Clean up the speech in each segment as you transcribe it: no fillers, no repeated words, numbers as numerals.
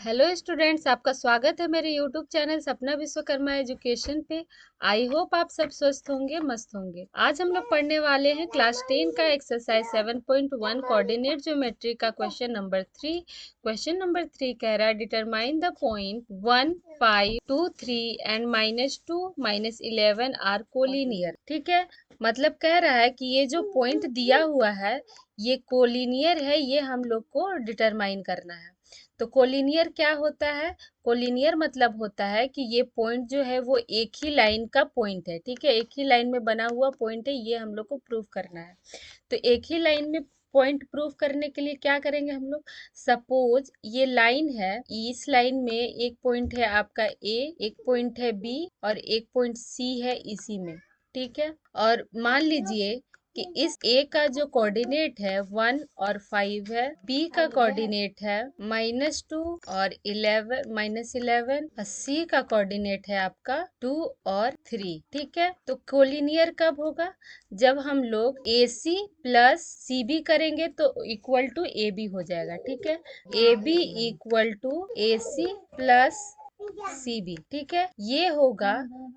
Hello students, आपका स्वागत है मेरे यूट्यूब चैनल सपना विश्वकर्मा एजुकेशन पे। आई होप आप सब स्वस्थ होंगे, मस्त होंगे। आज हम लोग पढ़ने वाले हैं क्लास 10 का एक्सरसाइज 7.1 कोऑर्डिनेट ज्योमेट्री का क्वेश्चन नंबर 3। क्वेश्चन नंबर 3 कह रहा है determine the point 1, 5, 2, 3 and -2, -11 are collinear. ठीक है, मतलब कह रहा है कि ये जो पॉइंट दिया हुआ है ये कोलिनियर है, ये हम लोग को डिटरमाइन करना है। तो कोलिनियर क्या होता है? कोलिनियर मतलब होता है कि ये पॉइंट जो है वो एक ही लाइन का पॉइंट है। ठीक है, एक ही लाइन में बना हुआ पॉइंट है, ये हम लोग को प्रूव करना है। तो एक ही लाइन में पॉइंट प्रूव करने के लिए क्या करेंगे हम लोग? सपोज ये लाइन है, इस लाइन में एक पॉइंट है आपका ए, एक पॉइंट है बी और एक पॉइंट सी है इसी में। ठीक है, और मान लीजिए कि इस ए का जो कोऑर्डिनेट है 1 और 5 है, बी का कोऑर्डिनेट है -2 और 11 और सी का कोऑर्डिनेट है आपका 2 और 3। ठीक है, तो कोलिनियर कब होगा? जब हम लोग ए सी प्लस सी बी करेंगे तो इक्वल टू ए बी हो जाएगा। ठीक है, A B equal to A C plus C B. ठीक है, ये होगा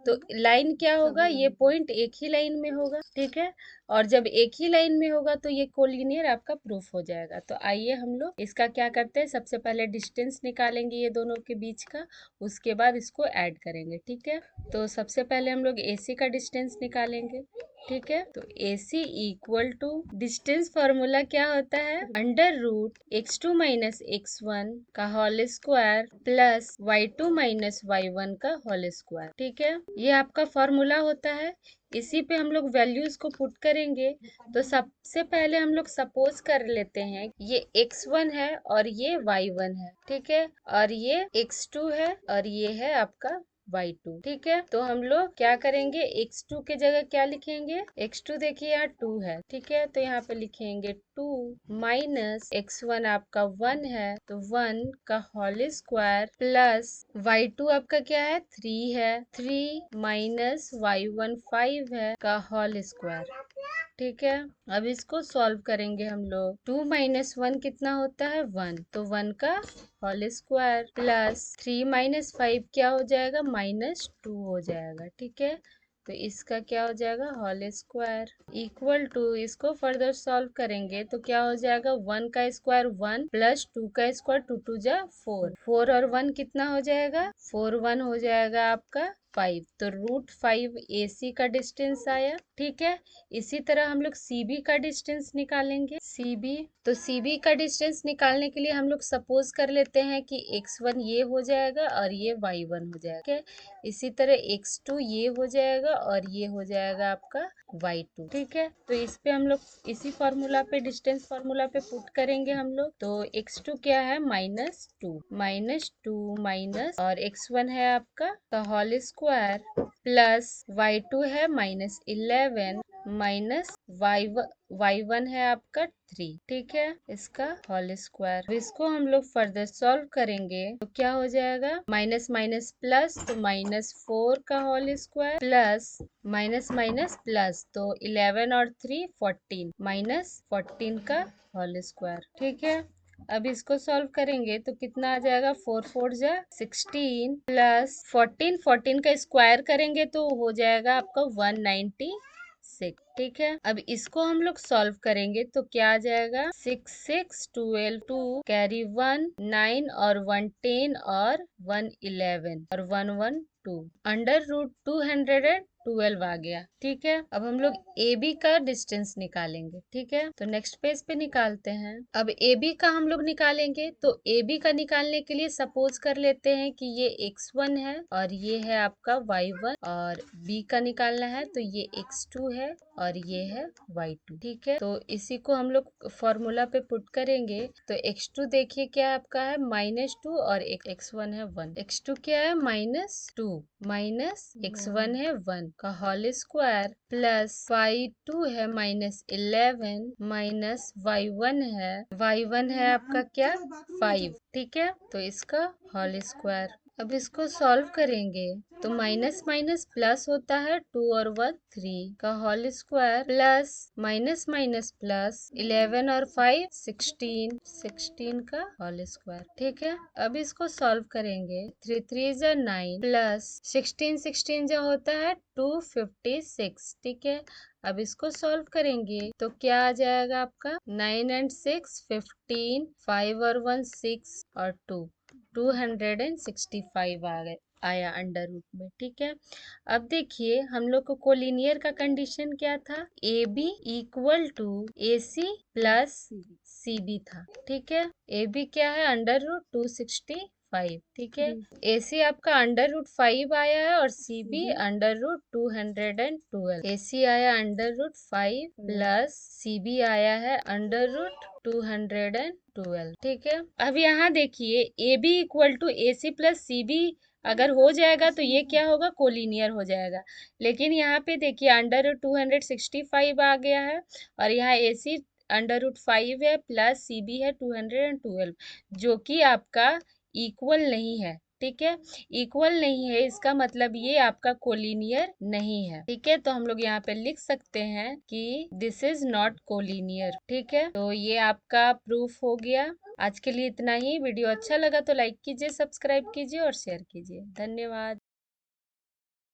तो लाइन क्या होगा? ये पॉइंट एक ही लाइन में होगा। ठीक है, और जब एक ही लाइन में होगा तो ये कोलिनियर आपका प्रूफ हो जाएगा। तो आइए हम लोग इसका क्या करते हैं, सबसे पहले डिस्टेंस निकालेंगे ये दोनों के बीच का, उसके बाद इसको ऐड करेंगे। ठीक है, तो सबसे पहले हम लोग AC का डिस्टेंस निकालेंगे। ठीक है, तो AC equal to distance formula क्या होता है? Under root x2 minus x1 का whole square plus y2 minus y1 का होल स्क्वायर। ठीक है, ये आपका फॉर्मूला होता है। इसी पे हम लोग वैल्यूज को पुट करेंगे। तो सबसे पहले हम लोग सपोज कर लेते हैं ये x1 है और ये y1 है। ठीक है, और ये x2 है और ये है आपका y2। ठीक है, तो हम लोग क्या करेंगे, x2 के जगह क्या लिखेंगे? x2 देखिए यहाँ 2 है। ठीक है, तो यहाँ पे लिखेंगे 2 माइनस x1 आपका 1 है तो 1 का होल स्क्वायर प्लस y2 आपका क्या है? 3 है, 3 माइनस y1 5 है का होल स्क्वायर। ठीक है, अब इसको सॉल्व करेंगे हम लोग। 2 माइनस 1 कितना होता है? 1, तो 1 का होल स्क्वायर प्लस 3 माइनस 5 क्या हो जाएगा? -2 हो जाएगा। ठीक है, तो इसका क्या हो जाएगा? होल स्क्वायर इक्वल टू, इसको फर्दर सॉल्व करेंगे तो क्या हो जाएगा? 1 का स्क्वायर 1 प्लस 2 का स्क्वायर 2 2 जा 4, 4 और 1 कितना हो जाएगा? 4 1 हो जाएगा आपका 5, तो √5 AC का डिस्टेंस आया। ठीक है, इसी तरह हम लोग CB का डिस्टेंस निकालेंगे। CB, तो CB का डिस्टेंस निकालने के लिए हम लोग सपोज कर लेते हैं कि x1 ये हो जाएगा और ये y1 हो जाएगा। ठीक है, इसी तरह x2 ये हो जाएगा और ये हो जाएगा आपका y2। ठीक है, तो इस पे हम लोग इसी फॉर्मूला पे, डिस्टेंस फॉर्मूला पे पुट करेंगे हम लोग। तो x2 क्या है? -2 माइनस और x1 है आपका का होल स्क्वायर प्लस y2 है -11 माइनस y1 है आपका 3। ठीक है, इसका होल स्क्वायर। इसको हम लोग फर्दर सॉल्व करेंगे तो क्या हो जाएगा? माइनस माइनस प्लस, तो -4 का whole square plus minus minus plus, तो 11 और 3 14 -14 का होल स्क्वायर। ठीक है, अब इसको सॉल्व करेंगे तो कितना आ जाएगा? 4 4 जा 16 प्लस 14, 14 का स्क्वायर करेंगे तो हो जाएगा आपका 196। ठीक है, अब इसको हम लोग सॉल्व करेंगे तो क्या आ जाएगा? 6 6 12 2 कैरी 1 9 और 1 10 और 1 11 और 1 1 2 अंडर रूट 212 आ गया। ठीक है, अब हम लोग AB का डिस्टेंस निकालेंगे। ठीक है, तो नेक्स्ट पेज पे निकालते हैं। अब AB का हम लोग निकालेंगे तो AB का निकालने के लिए सपोज कर लेते हैं कि ये x1 है और ये है आपका y1, और B का निकालना है तो ये x2 है और ये है y2। ठीक है, तो इसी को हम लोग फॉर्मूला पे पुट करेंगे तो x2 देखिए क्या आपका है? -2 और x1 है 1। x2 क्या है? -2 माइनस x1 है 1 का होल स्क्वायर प्लस y2 है -11 माइनस y1 है आपका क्या? 5। ठीक है, तो इसका होल स्क्वायर अब इसको सॉल्व करेंगे तो माइनस माइनस प्लस होता है, 2 और 1 3 का whole square plus minus minus plus 11 और 5 16 16 का होल स्क्वायर। ठीक है, अब इसको सॉल्व करेंगे 3 3 जा 9 प्लस 16 16 जो होता है 256। ठीक है, अब इसको सॉल्व करेंगे तो क्या आ जाएगा आपका 9 एंड 6 15 5 और 1 6 और 2 265 आ गए आया अंडर रूट में। ठीक है, अब देखिए हम लोग को कोलिनियर का कंडीशन क्या था, A B equal to A C plus C B था। ठीक है, ए बी क्या है अंडर रूट 265। ठीक है, ए सी आपका अंडर रूट 5 आया है और C B under root 212। A C आया under root 5 plus C B आया है अंडर रूट 212। ठीक है, अब यहाँ देखिए A B equal to A C plus C B अगर हो जाएगा तो ये क्या होगा, कोलिनियर हो जाएगा। लेकिन यहाँ पे देखिए अंडर रूट 265 आ गया है और यहाँ ए सी अंडर रूट 5 है प्लस सी बी है 212, जो कि आपका इक्वल नहीं है। ठीक है, इक्वल नहीं है इसका मतलब ये आपका कोलिनियर नहीं है। ठीक है, तो हम लोग यहाँ पे लिख सकते हैं कि दिस इज नॉट कोलिनियर। ठीक है, तो ये आपका प्रूफ हो गया। आज के लिए इतना ही। वीडियो अच्छा लगा तो लाइक कीजिए, सब्सक्राइब कीजिए और शेयर कीजिए। धन्यवाद।